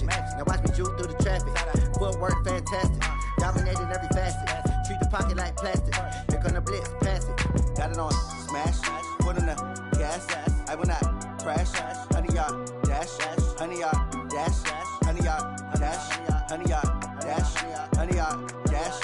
magic. Now watch me juke through the traffic. Footwork fantastic. Dominating every facet. Treat the pocket like plastic. Here come the blitz, pass it. Got it on smash. Foot on the gas. I will not crash. 100-yard dash. 100-yard dash. 100-yard dash. 100-yard dash. 100-yard dash.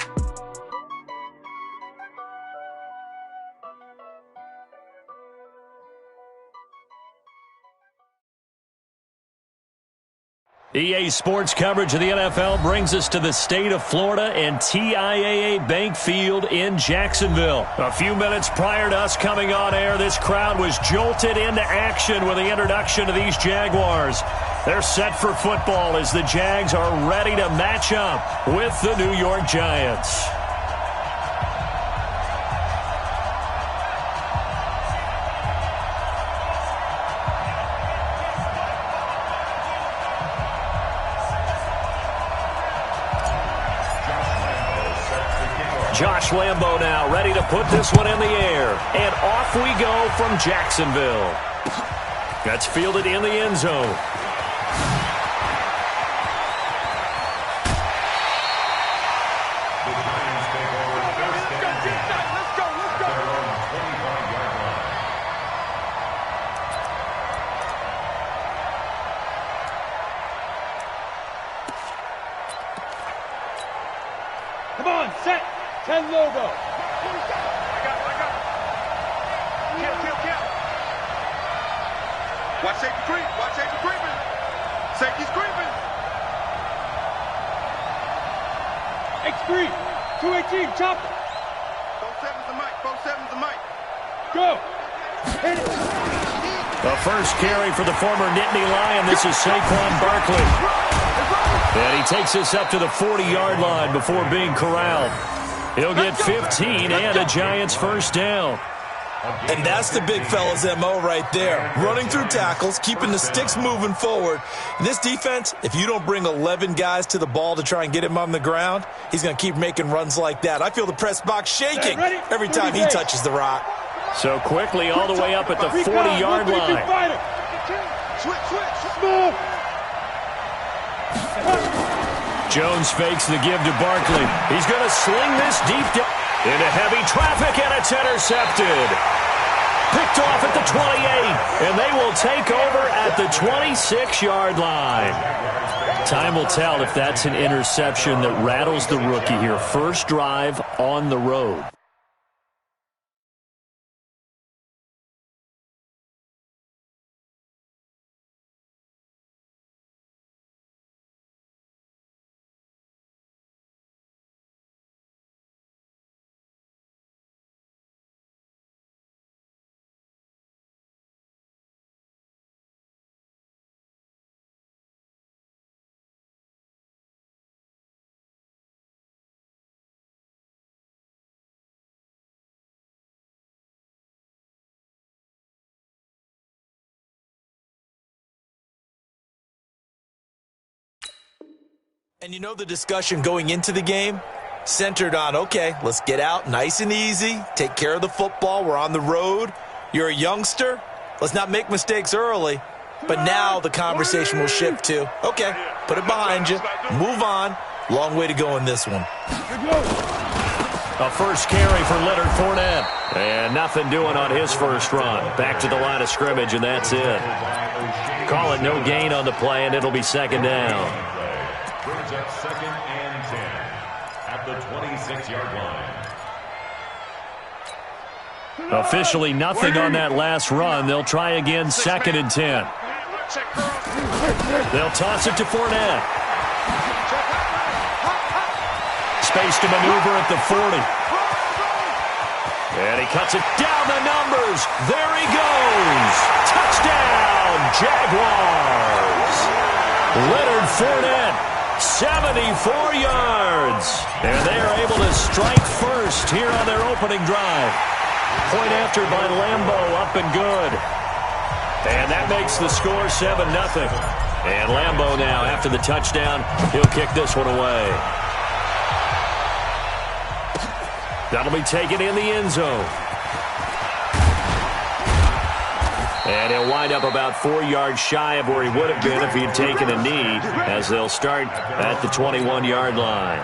EA Sports coverage of the NFL brings us to the state of Florida and TIAA Bank Field in Jacksonville. A few minutes prior to us coming on air, this crowd was jolted into action with the introduction of these Jaguars. They're set for football as the Jags are ready to match up with the New York Giants. Josh Lambo now ready to put this one in the air. And off we go from Jacksonville. That's fielded in the end zone. Come on, set. 10 logo. I got it. Kill. Watch safety creep. Watch safety creeping. Safety's creeping. X3. 218. Chop it. 4-7's the mic. 4-7's the mic. Go. Hit it. The first carry for the former Nittany Lion. This is Saquon Barkley. And he takes us up to the 40-yard line before being corralled. He'll get 15 and a Giants first down. And that's the big fella's MO right there. Running through tackles, keeping the sticks moving forward. In this defense, if you don't bring 11 guys to the ball to try and get him on the ground, he's going to keep making runs like that. I feel the press box shaking every time he touches the rock. So quickly all the way up at the 40-yard line. Jones fakes the give to Barkley. He's going to sling this deep into heavy traffic, and it's intercepted. Picked off at the 28, and they will take over at the 26-yard line. Time will tell if that's an interception that rattles the rookie here. First drive on the road. And you know the discussion going into the game? Centered on, okay, let's get out nice and easy, take care of the football, we're on the road. You're a youngster, let's not make mistakes early. But now the conversation will shift to, okay, put it behind you, move on. Long way to go in this one. A first carry for Leonard Fournette. And nothing doing on his first run. Back to the line of scrimmage, and that's it. Call it no gain on the play, and it'll be second down. Brings up 2nd and 10 at the 26-yard line. Officially nothing on that last run. They'll try again 2nd and 10. They'll toss it to Fournette. Space to maneuver at the 40. And he cuts it down the numbers. There he goes. Touchdown, Jaguars. Leonard Fournette, 74 yards. And they are able to strike first here on their opening drive. Point after by Lambo, up and good. And that makes the score 7-0. And Lambo now, after the touchdown, he'll kick this one away. That'll be taken in the end zone. And he'll wind up about 4 yards shy of where he would have been if he had taken a knee, as they'll start at the 21-yard line.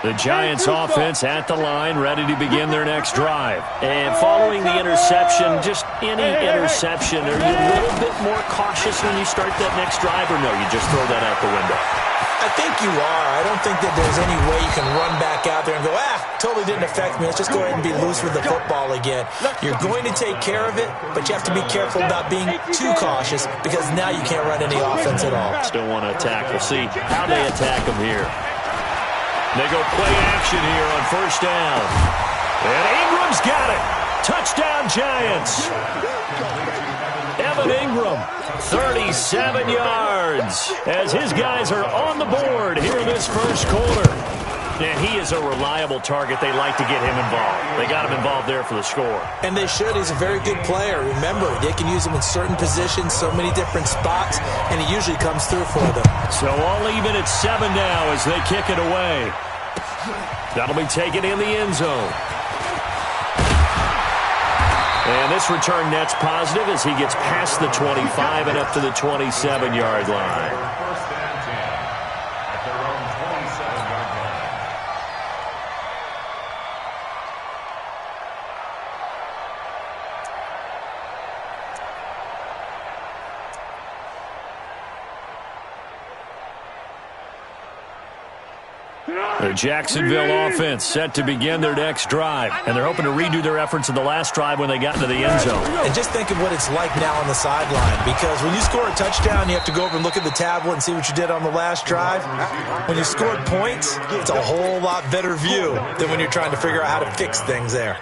The Giants offense at the line, ready to begin their next drive. And following the interception, just any interception, are you a little bit more cautious when you start that next drive, or no, you just throw that out the window? I think you are. I don't think that there's any way you can run back out there and go, totally didn't affect me. Let's just go ahead and be loose with the football again. You're going to take care of it, but you have to be careful about being too cautious because now you can't run any offense at all. Still want to attack. We'll see how they attack them here. They go play action here on first down. And Ingram's got it. Touchdown, Giants. Evan Ingram, 37 yards, as his guys are on the board here in this first quarter. And he is a reliable target. They like to get him involved. They got him involved there for the score. And they should. He's a very good player. Remember, they can use him in certain positions, so many different spots, and he usually comes through for them. So all even at 7 now as they kick it away. That'll be taken in the end zone. And this return net's positive as he gets past the 25 and up to the 27-yard line. First and 10 at their own 27-yard line. The Jacksonville offense set to begin their next drive, and they're hoping to redo their efforts in the last drive when they got into the end zone. And just think of what it's like now on the sideline, because when you score a touchdown, you have to go over and look at the tablet and see what you did on the last drive. When you scored points, it's a whole lot better view than when you're trying to figure out how to fix things there.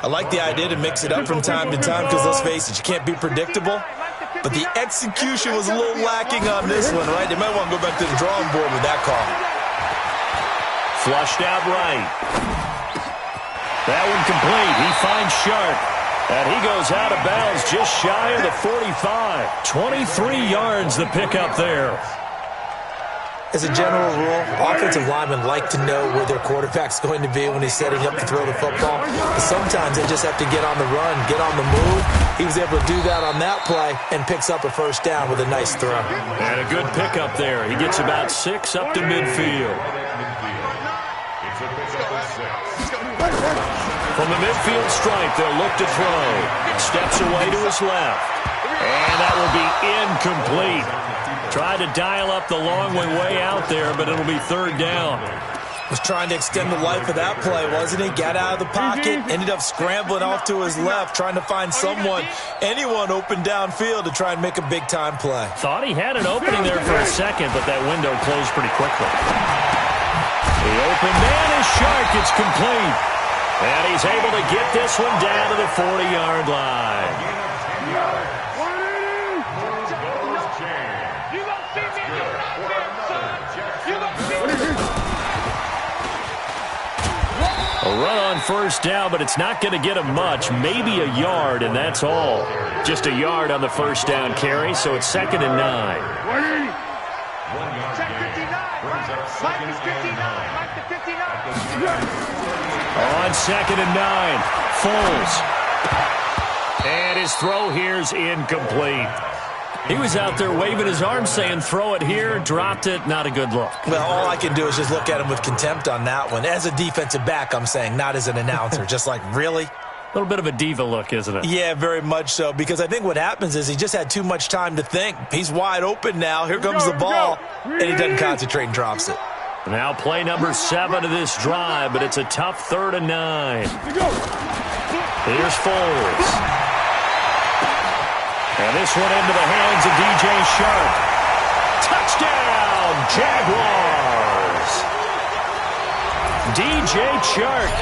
I like the idea to mix it up from time to time because, let's face it, you can't be predictable. But the execution was a little lacking on this one, right? They might want to go back to the drawing board with that call. Flushed out right. That one complete. He finds Sharp. And he goes out of bounds just shy of the 45. 23 yards the pickup there. As a general rule, offensive linemen like to know where their quarterback's going to be when he's setting up to throw the football. But sometimes they just have to get on the run, get on the move. He was able to do that on that play and picks up a first down with a nice throw. And a good pickup there. He gets about 6 up to midfield. From the midfield stripe, they'll look to throw. Steps away to his left. And that will be incomplete. Tried to dial up the long way out there, but it'll be third down. Was trying to extend the life of that play, wasn't he? Got out of the pocket, ended up scrambling off to his left, trying to find anyone open downfield to try and make a big-time play. Thought he had an opening there for a second, but that window closed pretty quickly. The open man is Shark. It's complete. And he's able to get this one down to the 40-yard line. A run on first down, but it's not going to get him much. Maybe a yard, and that's all. Just a yard on the first down carry, so it's 2nd and 9. 59. On 2nd and 9, Foles. And his throw here's incomplete. He was out there waving his arm saying, throw it here, dropped it, not a good look. Well, all I can do is just look at him with contempt on that one. As a defensive back, I'm saying, not as an announcer. Just like, really? A little bit of a diva look, isn't it? Yeah, very much so, because I think what happens is he just had too much time to think. He's wide open now. Here comes the ball, and he doesn't concentrate and drops it. Now play number 7 of this drive, but it's a tough 3rd and 9. Here's Foles. And this one into the hands of DJ Shark. Touchdown, Jaguars! DJ Shark,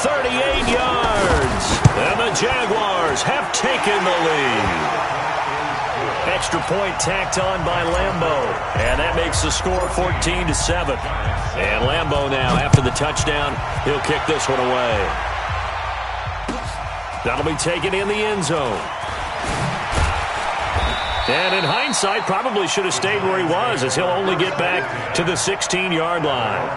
38 yards. And the Jaguars have taken the lead. Extra point tacked on by Lambeau. And that makes the score 14-7. And Lambeau now, after the touchdown, he'll kick this one away. That'll be taken in the end zone. And in hindsight, probably should have stayed where he was, as he'll only get back to the 16-yard line.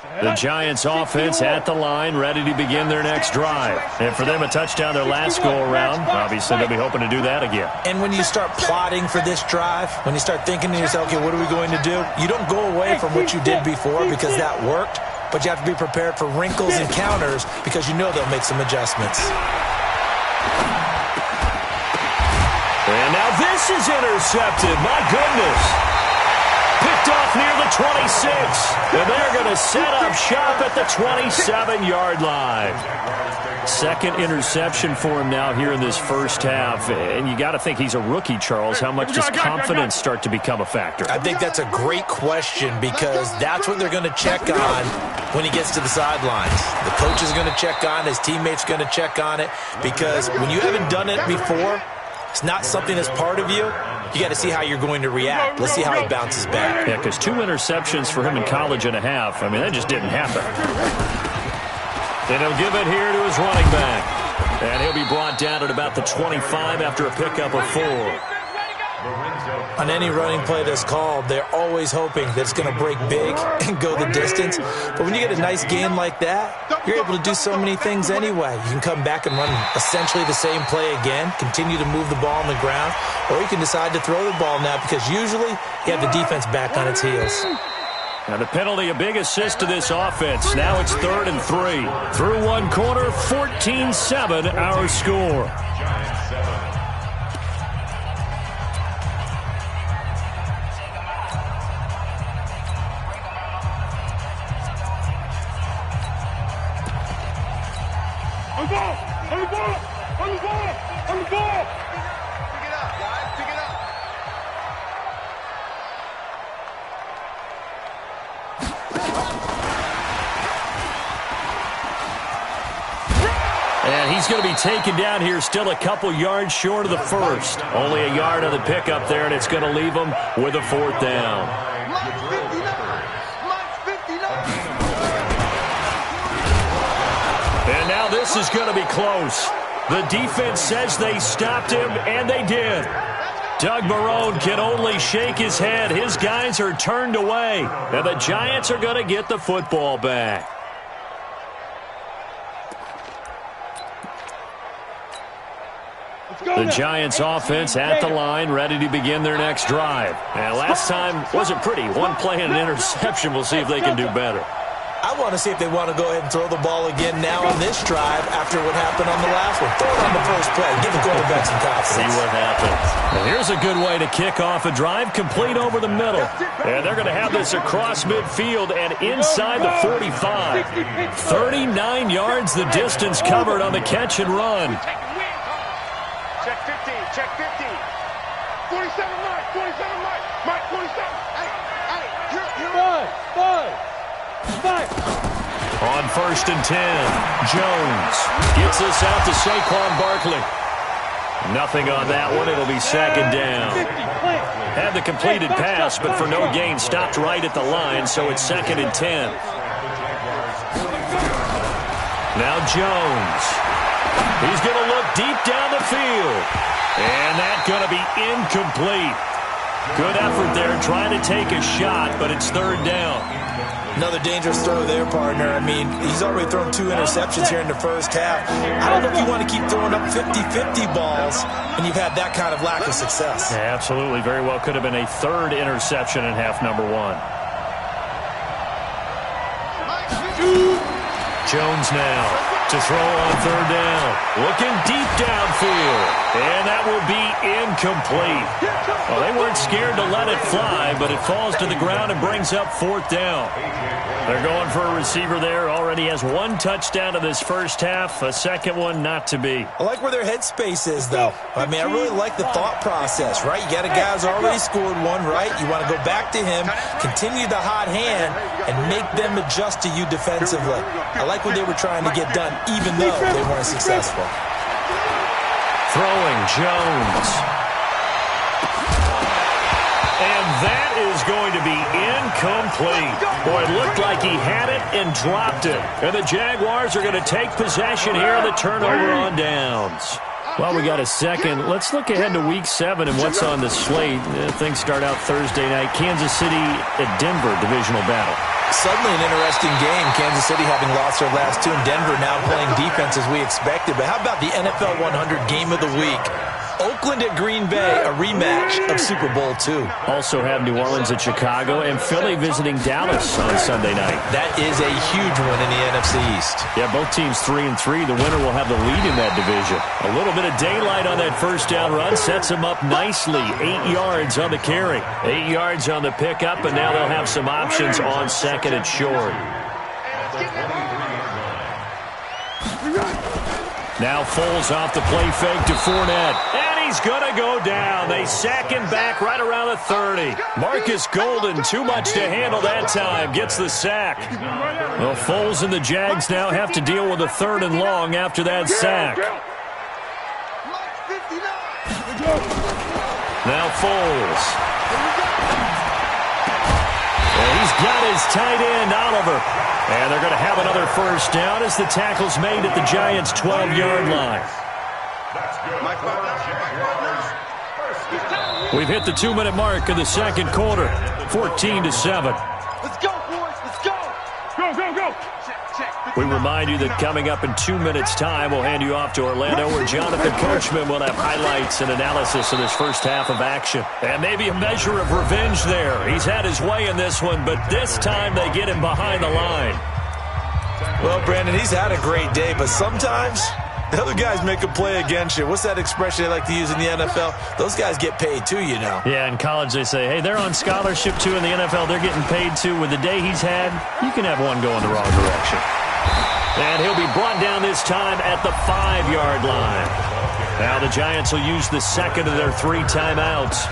The Giants offense at the line, ready to begin their next drive. And for them, a touchdown their last go-around. Obviously, they'll be hoping to do that again. And when you start plotting for this drive, when you start thinking to yourself, okay, what are we going to do? You don't go away from what you did before because that worked, but you have to be prepared for wrinkles and counters because you know they'll make some adjustments. And now this is intercepted. My goodness. Picked off near the 26. And they're going to set up shop at the 27-yard line. Second interception for him now here in this first half. And you got to think he's a rookie, Charles. How much does confidence start to become a factor? I think that's a great question because that's what they're going to check on when he gets to the sidelines. The coach is going to check on it. His teammates are going to check on it because when you haven't done it before, it's not something that's part of you. You got to see how you're going to react. Let's see how he bounces back. Yeah, because 2 interceptions for him in college and a half. I mean, that just didn't happen. And he'll give it here to his running back. And he'll be brought down at about the 25 after a pickup of 4. On any running play that's called, they're always hoping that it's going to break big and go the distance. But when you get a nice gain like that, you're able to do so many things anyway. You can come back and run essentially the same play again, continue to move the ball on the ground, or you can decide to throw the ball now because usually you have the defense back on its heels. Now the penalty, a big assist to this offense. Now it's 3rd and 3. Through one quarter, 14-7 our score. On the ball! On the ball! On the ball! On the ball! Pick it up, guys. Pick it up. And he's going to be taken down here still a couple yards short of the first. Only a yard on the pickup there, and it's going to leave him with a 4th down. Mike 59. Mike 59. And now this is going to be close. The defense says they stopped him, and they did. Doug Marrone can only shake his head. His guys are turned away, and the Giants are going to get the football back. The Giants offense at the line, ready to begin their next drive. And last time wasn't pretty. One play and an interception. We'll see if they can do better. I want to see if they want to go ahead and throw the ball again now on this drive after what happened on the last one. Throw it on the first play. Give the quarterback some confidence. See what happens. And here's a good way to kick off a drive, complete over the middle. And they're going to have this across midfield and inside the 45. 39 yards the distance covered on the catch and run. Check 15. Check 15. 47 Mike. 47 Mike. Mike 47. Hey, you're On 1st and 10, Jones gets this out to Saquon Barkley. Nothing on that one. It'll be 2nd down. Had the completed pass, but for no gain, stopped right at the line, so it's 2nd and 10. Now Jones. He's going to look deep down the field. And that's going to be incomplete. Good effort there trying to take a shot, but it's 3rd down. Another dangerous throw there, partner. I mean, he's already thrown 2 interceptions here in the first half. I don't know if you want to keep throwing up 50-50 balls when you've had that kind of lack of success. Yeah, absolutely. Very well could have been a 3rd interception in half number 1. Jones now to throw on 3rd down. Looking deep downfield. And that will be incomplete. Well, they weren't scared to let it fly, but it falls to the ground and brings up 4th down. They're going for a receiver there. Already has 1 touchdown in this first half. A second one not to be. I like where their headspace is, though. I mean, I really like the thought process, right? You got a guy who's already scored 1, right? You want to go back to him, continue the hot hand, and make them adjust to you defensively. I like what they were trying to get done, even though they weren't successful. Throwing, Jones. And that is going to be incomplete. Boy, it looked like he had it and dropped it. And the Jaguars are going to take possession here on the turnover on downs. Well, we got a second. Let's look ahead to Week 7 and what's on the slate. Things start out Thursday night. Kansas City at Denver, divisional battle. Suddenly an interesting game. Kansas City having lost their last two, and Denver now playing defense as we expected. But how about the NFL 100 Game of the Week? Oakland at Green Bay, a rematch of Super Bowl II. Also have New Orleans at Chicago and Philly visiting Dallas on Sunday night. That is a huge one in the NFC East. Yeah, both teams 3-3. The winner will have the lead in that division. A little bit of daylight on that first down run sets them up nicely. 8 yards on the carry. 8 yards on the pickup, and now they'll have some options on second and short. Now Foles off the play fake to Fournette. And he's going to go down. They sack him back right around the 30. Marcus Golden, too much to handle that time, gets the sack. Well, Foles and the Jags now have to deal with a 3rd and long after that sack. Now Foles. Well, he's got his tight end, Oliver. And they're going to have another first down as the tackle's made at the Giants' 12-yard line. We've hit the 2-minute mark of the second quarter, 14-7. Let's go, boys. Let's go. Go, go, go. We remind you that coming up in 2 minutes' time, we'll hand you off to Orlando, where Jonathan Coachman will have highlights and analysis of this first half of action. And maybe a measure of revenge there. He's had his way in this one, but this time they get him behind the line. Well, Brandon, he's had a great day, but sometimes the other guys make a play against you. What's that expression they like to use in the NFL? Those guys get paid too, you know. Yeah, in college they say, hey, they're on scholarship too. In the NFL, they're getting paid too. With the day he's had, you can have one going the wrong direction. And he'll be brought down this time at the 5-yard line. Now the Giants will use the second of their 3 timeouts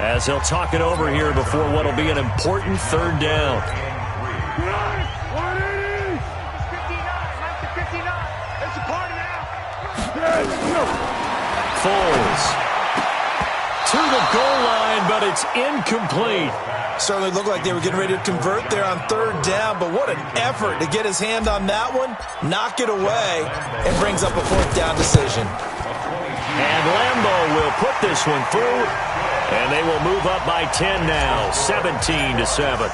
as they'll talk it over here before what will be an important 3rd down. Foles to the goal line, but it's incomplete. Certainly looked like they were getting ready to convert there on 3rd down, but what an effort to get his hand on that one, knock it away, and brings up a 4th down decision. And Lambeau will put this one through, and they will move up by 10 now, 17-7.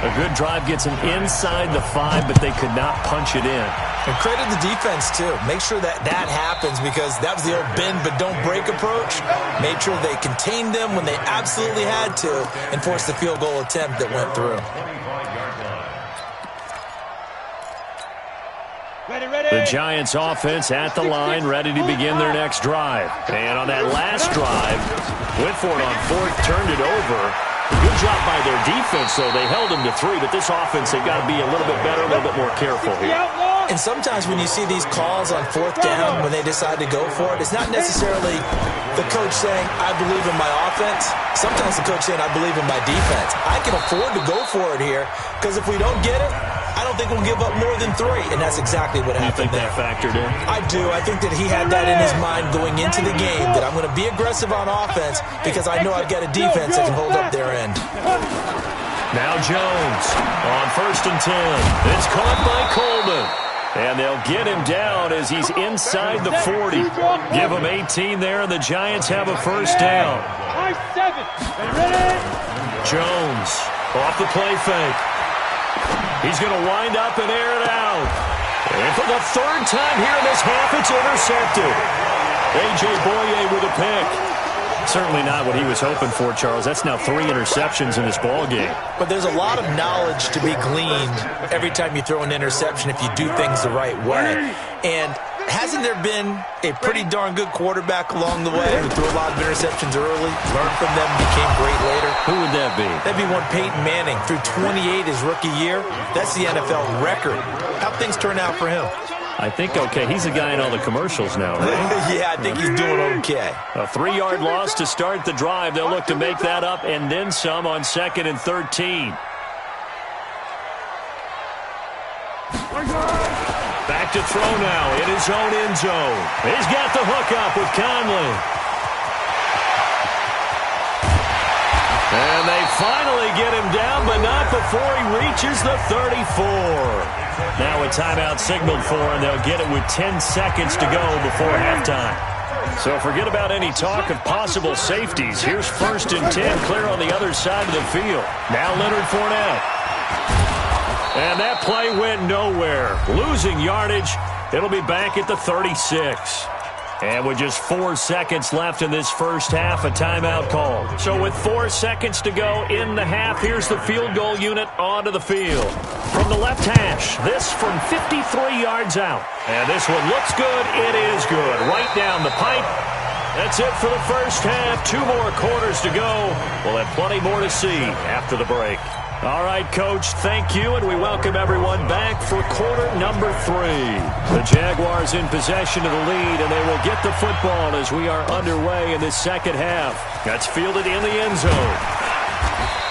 A good drive gets them inside the 5, but they could not punch it in. And credit the defense, too. Make sure that happens, because that was the old bend but don't break approach. Made sure they contained them when they absolutely had to and forced the field goal attempt that went through. The Giants offense at the line, ready to begin their next drive. And on that last drive, went for it on 4th, turned it over. Good job by their defense, though. They held them to 3, but this offense, they've got to be a little bit better, a little bit more careful here. And sometimes when you see these calls on 4th down, when they decide to go for it, it's not necessarily the coach saying, I believe in my offense. Sometimes the coach saying, I believe in my defense. I can afford to go for it here, because if we don't get it, I don't think we'll give up more than 3, and that's exactly what happened there. You think that factored in? I do. I think that he had that in his mind going into the game, that I'm going to be aggressive on offense because I know I've got a defense that can hold up their end. Now Jones on 1st and 10. It's caught by Coleman. And they'll get him down as he's inside the 40. Give him 18 there, and the Giants have a first down. Jones off the play fake. He's going to wind up and air it out. And for the 3rd time here in this half, it's intercepted. A.J. Boye with a pick. Certainly not what he was hoping for, Charles. That's now 3 interceptions in this ball game. But there's a lot of knowledge to be gleaned every time you throw an interception if you do things the right way. And hasn't there been a pretty darn good quarterback along the way who threw a lot of interceptions early, learned from them, became great later? Who would that be? That'd be one Peyton Manning. Threw 28 his rookie year. That's the NFL record. How'd things turn out for him? I think okay. He's the guy in all the commercials now, right? Yeah, I think he's doing okay. A 3-yard loss to start the drive. They'll look to make that up and then some on 2nd and 13. Back to throw now in his own end zone. He's got the hook up with Conley. And they finally get him down, but not before he reaches the 34. Now a timeout signaled for, and they'll get it with 10 seconds to go before halftime. So forget about any talk of possible safeties. Here's 1st and 10, clear on the other side of the field. Now Leonard Fournette. And that play went nowhere. Losing yardage. It'll be back at the 36. And with just 4 seconds left in this first half, a timeout call. So with 4 seconds to go in the half, here's the field goal unit onto the field. From the left hash, this from 53 yards out. And this one looks good. It is good. Right down the pipe. That's it for the first half. 2 more quarters to go. We'll have plenty more to see after the break. All right, Coach, thank you, and we welcome everyone back for quarter number 3. The Jaguars in possession of the lead, and they will get the football as we are underway in this second half. That's fielded in the end zone.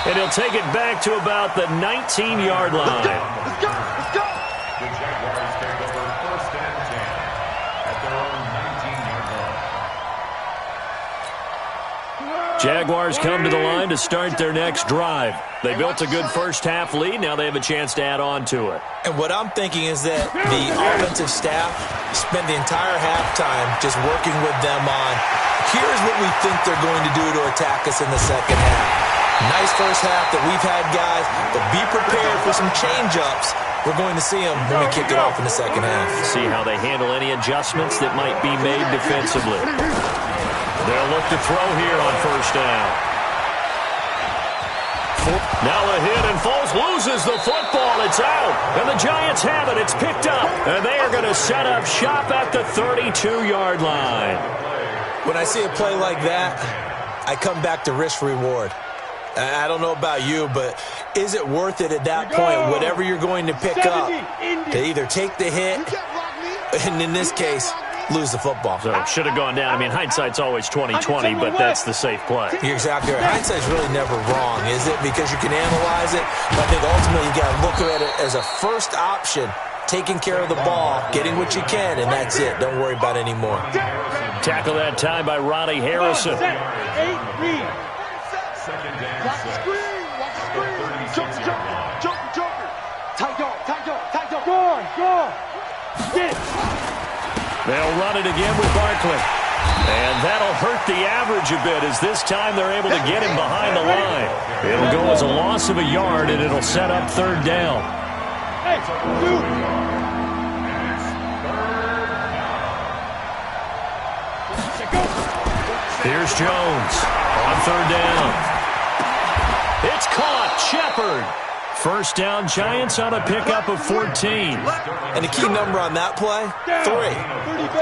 And he'll take it back to about the 19-yard line. Let's go! Let's go! The Jaguars take over first and 10 at their own 19-yard line. Jaguars come to the line to start their next drive. They built a good first-half lead. Now they have a chance to add on to it. And what I'm thinking is that the offensive staff spent the entire halftime just working with them on, here's what we think they're going to do to attack us in the second half. Nice first half that we've had, guys, but be prepared for some change-ups. We're going to see them when we kick it off in the second half. See how they handle any adjustments that might be made defensively. They'll look to throw here on first down. Now a hit, and Foles loses the football. It's out, and the Giants have it. It's picked up, and they are going to set up shop at the 32-yard line. When I see a play like that, I come back to risk-reward. I don't know about you, but is it worth it at that point, whatever you're going to pick up, to either take the hit, and in this case, lose the football? So it should have gone down. I mean, hindsight's always 20/20, but that's the safe play. You're exactly right. Hindsight's really never wrong, is it? Because you can analyze it, but I think ultimately you got to look at it as a first option, taking care of the ball, getting what you can, and that's it. Don't worry about it anymore. Tackle that time by Ronnie Harrison. Second down, Watch the 6. screen! Watch the screen! Joker, Joker! Joker, Joker! Tight dog, tight dog, tight dog! Go on, go on! Get it! They'll run it again with Barkley. And that'll hurt the average a bit as this time they're able to get him behind the line. It'll go as a loss of a yard, and it'll set up third down. Hey, dude! Here's Jones on third down. It's caught. Shepard. First down, Giants on a pickup of 14. And the key number on that play, 3.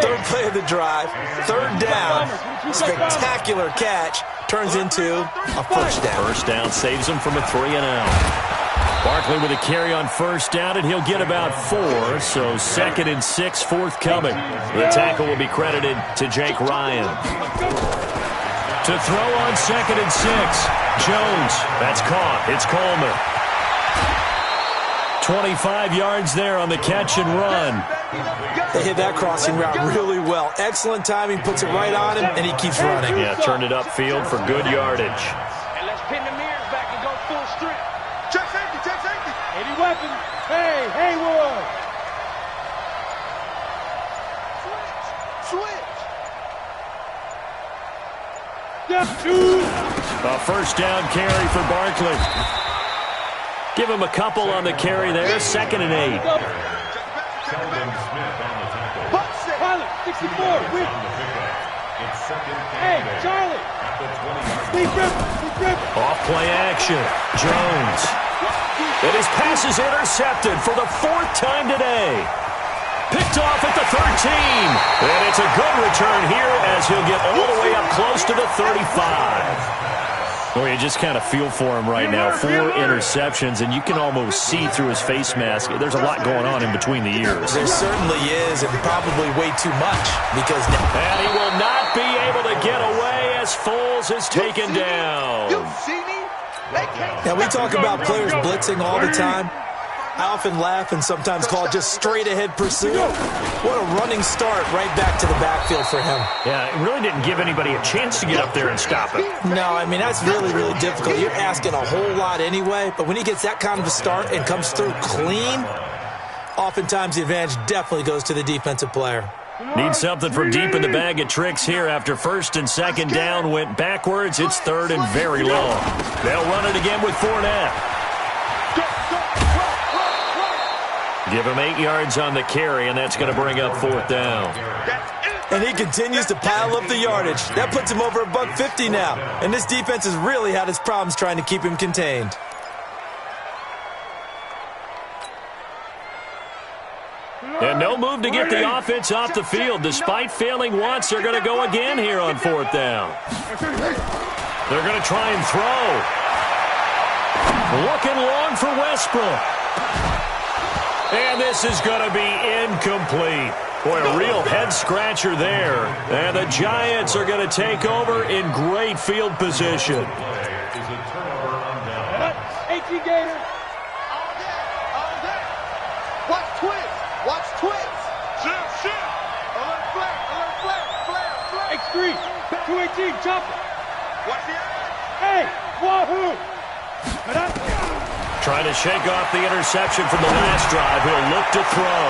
Third play of the drive, third down, spectacular catch, turns into a first down. First down saves him from a 3-and-out. Barkley with a carry on first down, and he'll get about 4, so 2nd and 6 forthcoming. The tackle will be credited to Jake Ryan. To throw on 2nd and 6, Jones. That's caught. It's Coleman. 25 yards there on the catch and run. They hit that crossing route really well. Excellent timing, puts it right on him, and he keeps running. Yeah, turned it upfield for good yardage. And let's pin the mirrors back and go full strength. Check safety, check safety! Any weapons? Hey, Haywood! Switch! A first down carry for Barkley. Give him a couple on the carry there. 2nd and 8. Sheldon Smith on the tackle. Pilot, 64, win. It's 2nd and Hey, 8 Charlie! at the 20-yard Steve line. Griffin! Off play action. Jones. And his pass is intercepted for the 4th time today. Picked off at the 13. And it's a good return here as he'll get all the way up close to the 35. Well, you just kind of feel for him right now. 4 interceptions, and you can almost see through his face mask. There's a lot going on in between the ears. There certainly is, and probably way too much. Because And he will not be able to get away as Foles is taken down. You see me? They can't. now we talk about players blitzing all the time. I often laugh and sometimes call it just straight-ahead pursuit. What a running start right back to the backfield for him. Yeah, it really didn't give anybody a chance to get up there and stop it. No, I mean, that's really, really difficult. You're asking a whole lot anyway, but when he gets that kind of a start and comes through clean, oftentimes the advantage definitely goes to the defensive player. Need something from deep in the bag of tricks here after 1st and 2nd down went backwards. It's 3rd and very long. They'll run it again with Fournette. Give him 8 yards on the carry, and that's going to bring up 4th down. And he continues to pile up the yardage. That puts him over $150 now. And this defense has really had its problems trying to keep him contained. And no move to get the offense off the field. Despite failing once, they're going to go again here on 4th down. They're going to try and throw. Looking long for Westbrook. And this is going to be incomplete. Boy, a real head-scratcher there. And the Giants are going to take over in great field position. 18 Gator. Watch twins. Watch twins. Shift. Alert flare. X3. 218. Chopper. Watch the edge. Hey, wahoo. Trying to shake off the interception from the last drive. He'll look to throw.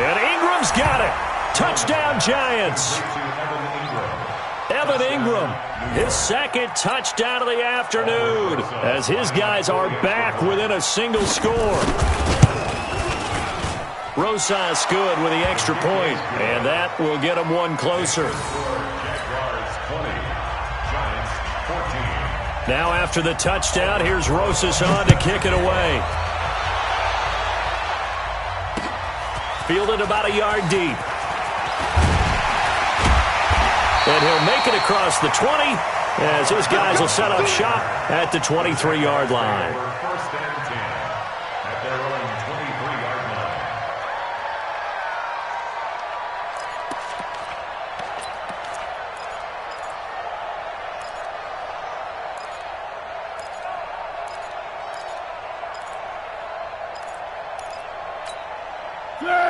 And Ingram's got it. Touchdown, Giants. Evan Ingram, his second touchdown of the afternoon, as his guys are back within a single score. Rosas good with the extra point, and that will get him one closer. Now after the touchdown, here's Rosas on to kick it away. Fielded about a yard deep. And he'll make it across the 20 as his guys will set up shop at the 23-yard line. First and 10 at their own 23-yard line.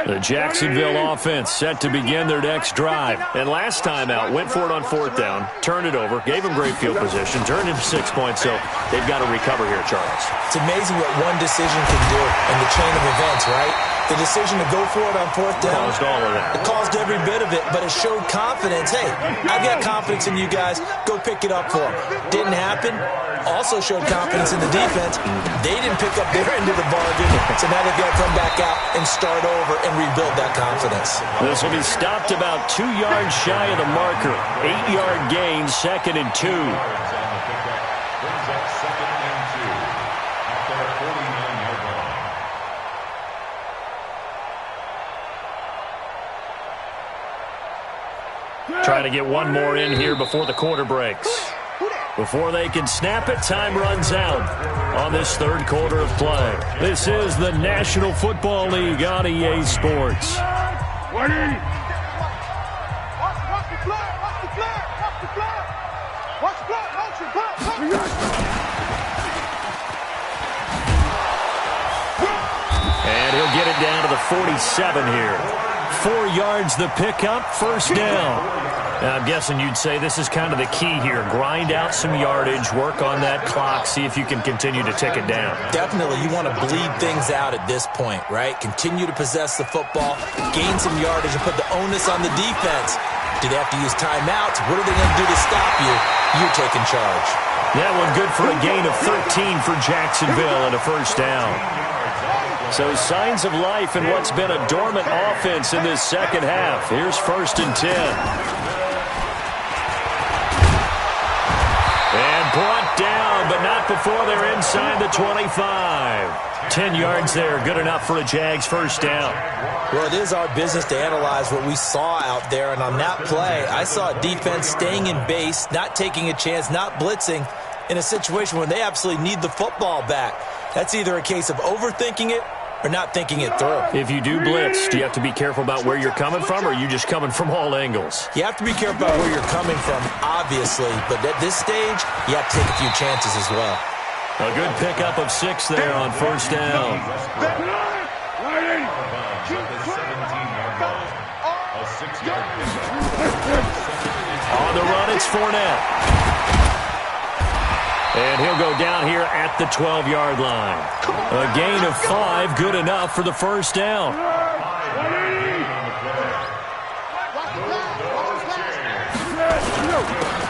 The Jacksonville offense set to begin their next drive. And last time out, went for it on 4th down, turned it over, gave them great field position, turned into 6 points, so they've got to recover here, Charles. It's amazing what one decision can do in the chain of events, right? The decision to go for it on 4th down. Caused all of that. It caused every bit of it, but it showed confidence. Hey, I've got confidence in you guys. Go pick it up for them. Didn't happen. Also showed confidence in the defense. They didn't pick up their end of the bargain, so now they've got to come back out and start over and rebuild that confidence. This will be stopped about 2 yards shy of the marker. 8-yard gain, 2nd and 2. Brings up 2nd and 2 at their 49-yard line. Trying to get one more in here before the quarter breaks. Before they can snap it, time runs out on this third quarter of play. This is the National Football League on EA Sports. Watch the flag. And he'll get it down to the 47 here. 4 yards the pickup, first down. Now, I'm guessing you'd say this is kind of the key here. Grind out some yardage, work on that clock, see if you can continue to tick it down. Definitely, you want to bleed things out at this point, right? Continue to possess the football, gain some yardage, and put the onus on the defense. Do they have to use timeouts? What are they going to do to stop you? You're taking charge. That one good for a gain of 13 for Jacksonville and a first down. So signs of life in what's been a dormant offense in this second half. Here's 1st and 10. And brought down, but not before they're inside the 25. 10 yards there, good enough for a Jags first down. Well, it is our business to analyze what we saw out there, and on that play, I saw a defense staying in base, not taking a chance, not blitzing, in a situation where they absolutely need the football back. That's either a case of overthinking it or not thinking it through. If you do blitz, do you have to be careful about where you're coming from, or are you just coming from all angles? You have to be careful about where you're coming from, obviously, but at this stage, you have to take a few chances as well. A good pickup of 6 there on first down. On the run, it's Fournette. And he'll go down here at the 12-yard line. A gain of 5, good enough for the first down.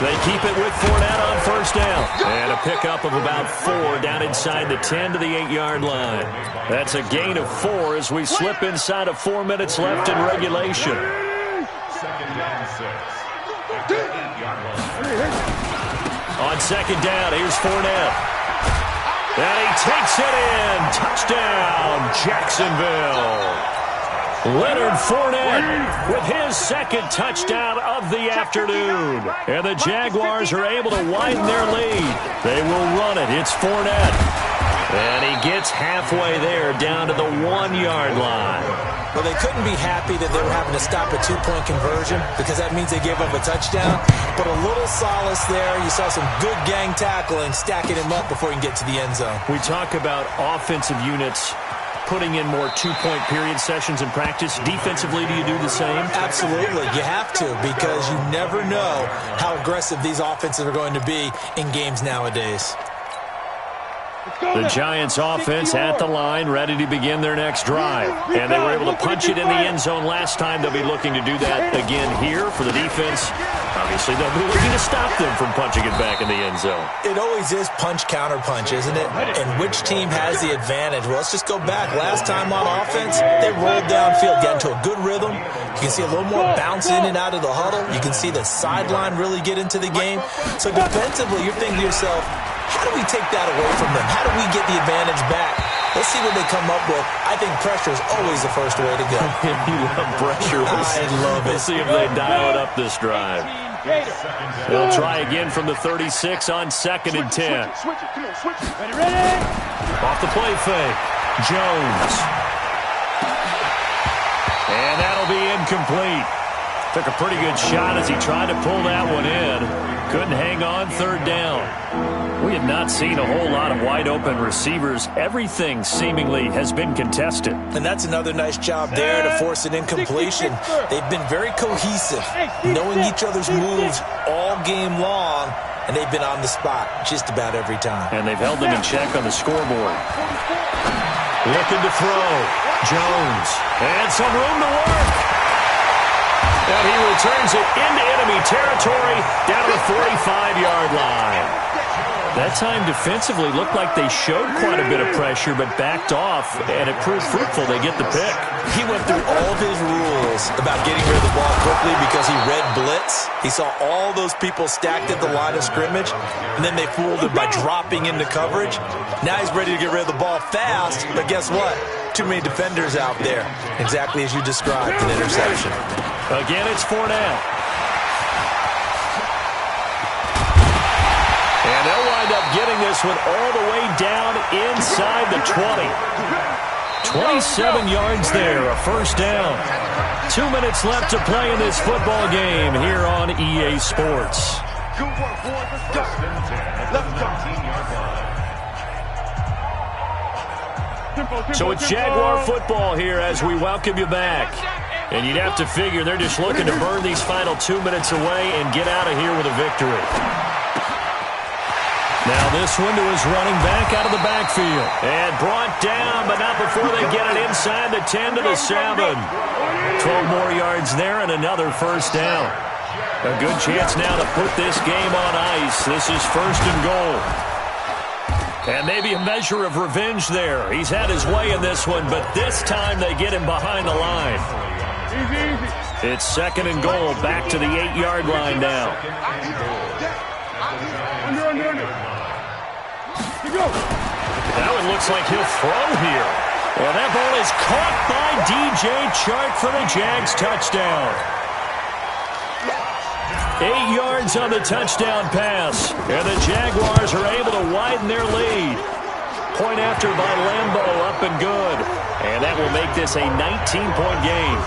They keep it with Fournette on first down. And a pickup of about 4 down inside the 10 to the 8-yard line. That's a gain of 4 as we slip inside of 4 minutes left in regulation. Second down 6. At the 8-yard line. On second down, here's Fournette. And he takes it in. Touchdown, Jacksonville. Leonard Fournette with his second touchdown of the afternoon. And the Jaguars are able to widen their lead. They will run it. It's Fournette. And he gets halfway there down to the 1-yard line. Well, they couldn't be happy that they were having to stop a 2-point conversion because that means they gave up a touchdown. But a little solace there. You saw some good gang tackling, stacking him up before he can get to the end zone. We talk about offensive units putting in more 2-point period sessions in practice. Defensively, do you do the same? Absolutely. You have to because you never know how aggressive these offenses are going to be in games nowadays. The Giants offense at the line, ready to begin their next drive. And they were able to punch it in the end zone last time. They'll be looking to do that again here for the defense. Obviously, they'll be looking to stop them from punching it back in the end zone. It always is punch-counter-punch, isn't it? And which team has the advantage? Well, let's just go back. Last time on offense, they rolled downfield, got into a good rhythm. You can see a little more bounce in and out of the huddle. You can see the sideline really get into the game. So defensively, you're thinking to yourself, how do we take that away from them? How do we get the advantage back? Let's see what they come up with. I think pressure is always the first way to go. You love pressure. I love it. We'll see if they dial it up this drive. They'll try again from the 36 on 2nd and 10. Off the play fake. Jones. And that'll be incomplete. Took a pretty good shot as he tried to pull that one in. Couldn't hang on 3rd down. We have not seen a whole lot of wide-open receivers. Everything seemingly has been contested. And that's another nice job there to force an incompletion. They've been very cohesive, knowing each other's moves all game long, and they've been on the spot just about every time. And they've held them in check on the scoreboard. Looking to throw. Jones. And some room to work. And he returns it into enemy territory down to the 45-yard line. That time defensively looked like they showed quite a bit of pressure but backed off, and it proved fruitful. They get the pick. He went through all of his rules about getting rid of the ball quickly because he read blitz. He saw all those people stacked at the line of scrimmage, and then they fooled him by dropping into coverage. Now he's ready to get rid of the ball fast, but guess what? Too many defenders out there. Exactly as you described, an interception. Again, it's Fournette. And they'll wind up getting this one all the way down inside the 20. 27 yards there, a first down. 2 minutes left to play in this football game here on EA Sports. Good work, boys. Let's go. Let's go. So it's Jaguar football here as we welcome you back. And you'd have to figure they're just looking to burn these final 2 minutes away and get out of here with a victory. Now this window is running back out of the backfield. And brought down, but not before they get it inside the 10 to the 7. 12 more yards there and another first down. A good chance now to put this game on ice. This is 1st and goal. And maybe a measure of revenge there. He's had his way in this one, but this time they get him behind the line. It's 2nd and goal, back to the 8-yard line now. That one looks like he'll throw here. Well, that ball is caught by DJ Chark for the Jags touchdown. 8 yards on the touchdown pass. And the Jaguars are able to widen their lead. Point after by Lambeau, up and good. And that will make this a 19-point game.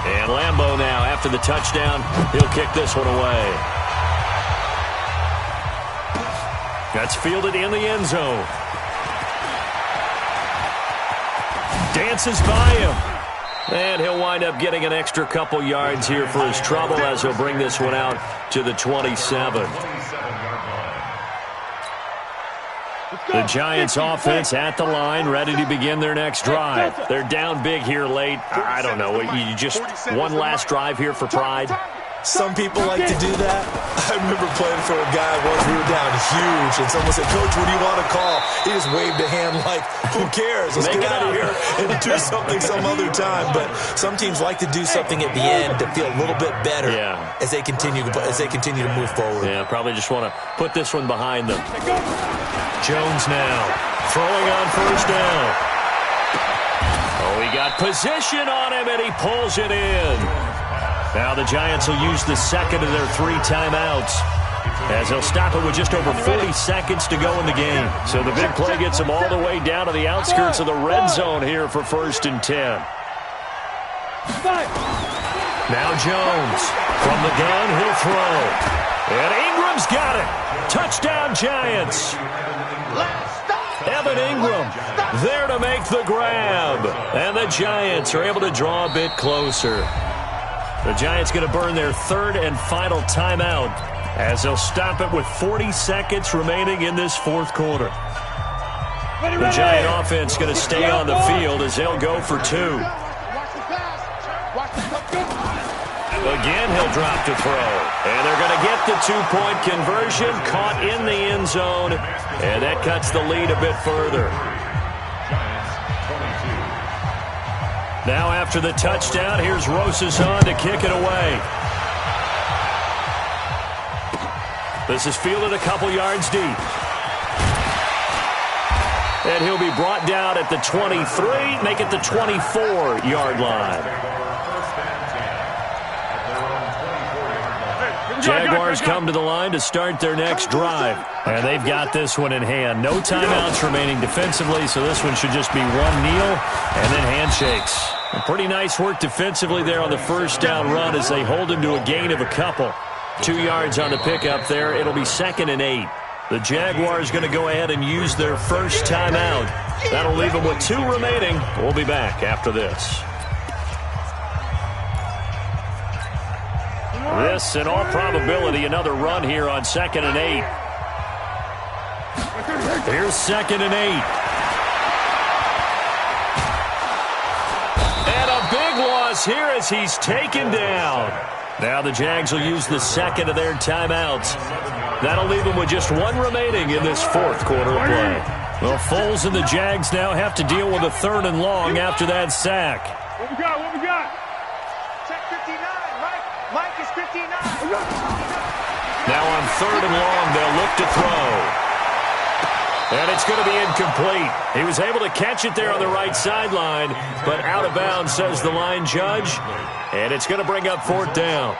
And Lambeau now, after the touchdown, he'll kick this one away. That's fielded in the end zone. Dances by him. And he'll wind up getting an extra couple yards here for his trouble as he'll bring this one out to the 27. The Giants offense at the line, ready to begin their next drive. They're down big here late. I don't know. You just one last drive here for pride? Some people like to do that. I remember playing for a guy once. We were down huge, and someone said, "Coach, what do you want to call?" He just waved a hand like, "Who cares? Let's get out of here and do something some other time." But some teams like to do something at the end to feel a little bit better as they continue to move forward. Yeah, probably just want to put this one behind them. Jones now throwing on first down. Oh, he got position on him, and he pulls it in. Now the Giants will use the second of their 3 timeouts, as they'll stop it with just over 40 seconds to go in the game. So the big play gets them all the way down to the outskirts of the red zone here for 1st and 10. Now Jones from the gun, he'll throw. And Ingram's got it. Touchdown Giants. Evan Ingram there to make the grab. And the Giants are able to draw a bit closer. The Giants going to burn their 3rd and final timeout, as they'll stop it with 40 seconds remaining in this 4th quarter. The Giant offense going to stay on the field as they'll go for 2. Again, he'll drop to throw. And they're going to get the 2-point conversion, caught in the end zone, and that cuts the lead a bit further. Now after the touchdown, here's Rosazon to kick it away. This is fielded a couple yards deep. And he'll be brought down at the 23, make it the 24-yard line. Jaguars come to the line to start their next drive. And they've got this one in hand. No timeouts remaining defensively, so this one should just be one kneel and then handshakes. And pretty nice work defensively there on the first down run as they hold him to a gain of a couple. 2 yards on the pickup there. It'll be 2nd and 8. The Jaguars going to go ahead and use their first timeout. That'll leave them with 2 remaining. We'll be back after this. This, in all probability, another run here on 2nd and 8. Here's 2nd and 8. And a big loss here as he's taken down. Now the Jags will use the 2nd of their timeouts. That'll leave them with just 1 remaining in this 4th quarter of play. Well, Foles and the Jags now have to deal with a 3rd and long after that sack. What we got? What we got? Check 59. Mike is 59. Now on 3rd and long, they'll look to throw. And it's going to be incomplete. He was able to catch it there on the right sideline, but out of bounds, says the line judge. And it's going to bring up 4th down.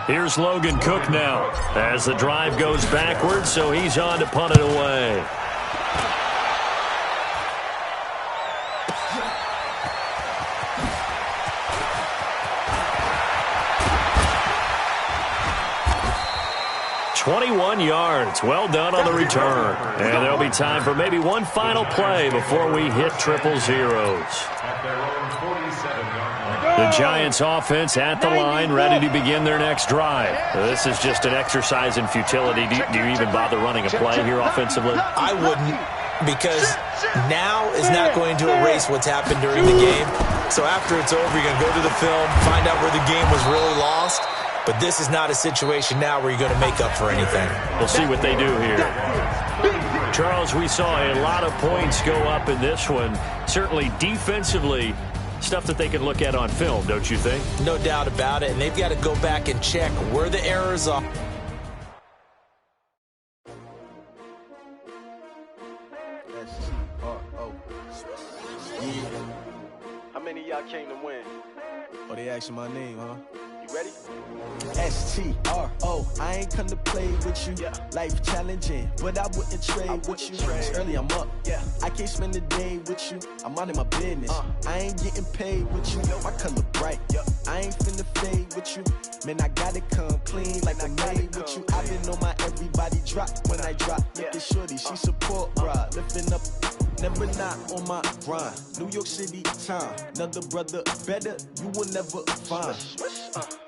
Here's Logan Cook now as the drive goes backwards, so he's on to punt it away. "21 yards. Well done on the return. And there'll be time for maybe one final play before we hit 000. The Giants offense at the line, ready to begin their next drive. This is just an exercise in futility. Do you even bother running a play here offensively? I wouldn't, because now is not going to erase what's happened during the game. So after it's over, you're going to go to the film, find out where the game was really lost. But this is not a situation now where you're going to make up for anything. We'll see what they do here. Charles, we saw a lot of points go up in this one. Certainly defensively, stuff that they can look at on film, don't you think? No doubt about it. And they've got to go back and check where the errors are. How many of y'all came to win? Oh, they asking my name, huh? You ready? S-T-R-O, I ain't come to play with you. Life challenging, but I wouldn't trade with you. It's early, I'm up. I can't spend the day with you. I'm out of my business. I ain't getting paid with you. My color bright. I ain't finna fade with you. Man, I gotta come clean like I made with you. I've been on my everybody drop when I drop. Look at shorty, she support, bruh. Lifting up, never not on my grind. New York City time, another brother better, you will never find.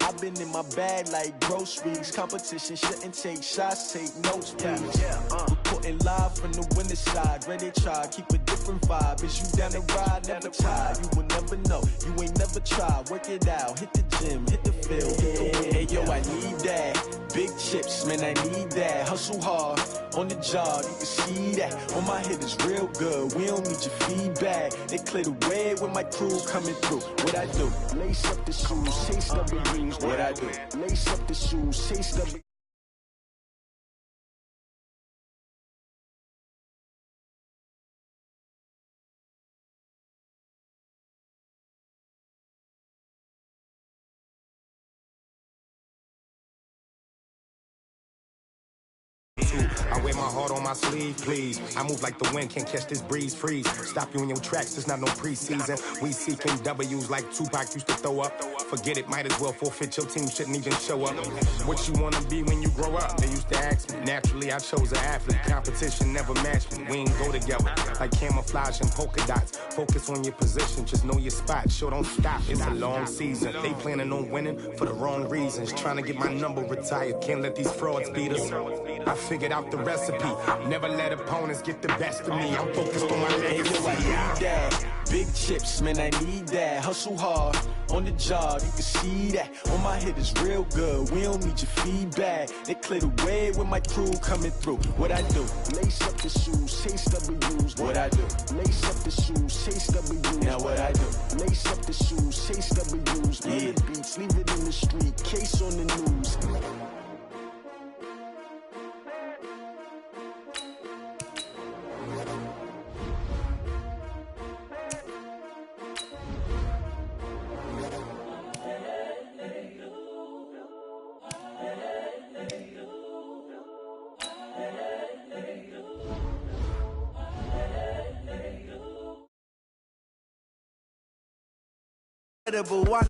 I've been in my bag like groceries. Competition shouldn't take shots, take notes, please. Reporting live from the winter side. Ready to try, keep a different vibe. Is you down the ride, never tired. You will never know, you ain't never tried. Work it out, hit the gym, hit the field, hit the wind. Hey yo, I need that. Big chips, man, I need that. Hustle hard, on the job, you can see that. On my hit is real good, we don't need your feedback. They clear the way with my crew coming through. What I do? Lace up the shoes, chase W's. What I do? Lace up the shoes, chase W's. I wear my heart on my sleeve, please. I move like the wind, can't catch this breeze, freeze. Stop you in your tracks, there's not no preseason. We seeking W's like Tupac used to throw up. Forget it, might as well forfeit, your team shouldn't even show up. What you wanna be when you grow up? They used to ask me. Naturally, I chose an athlete. Competition never matched me. We ain't go together like camouflage and polka dots. Focus on your position, just know your spot. Sure, don't stop, it's a long season. They planning on winning for the wrong reasons. Trying to get my number retired, can't let these frauds beat us. I figured out the recipe. Never let opponents get the best of me. I'm focused on my legacy. I need that. Big chips, man, I need that. Hustle hard, on the job, you can see that. On my hit is real good, we don't need your feedback. They clear the way with my crew coming through. What I do? Lace up the shoes, chase W's. What I do? Lace up the shoes, chase W's. Now what I do? Lace up the shoes, chase W's. Yeah. The beats, leave it in the street, case on the news. One,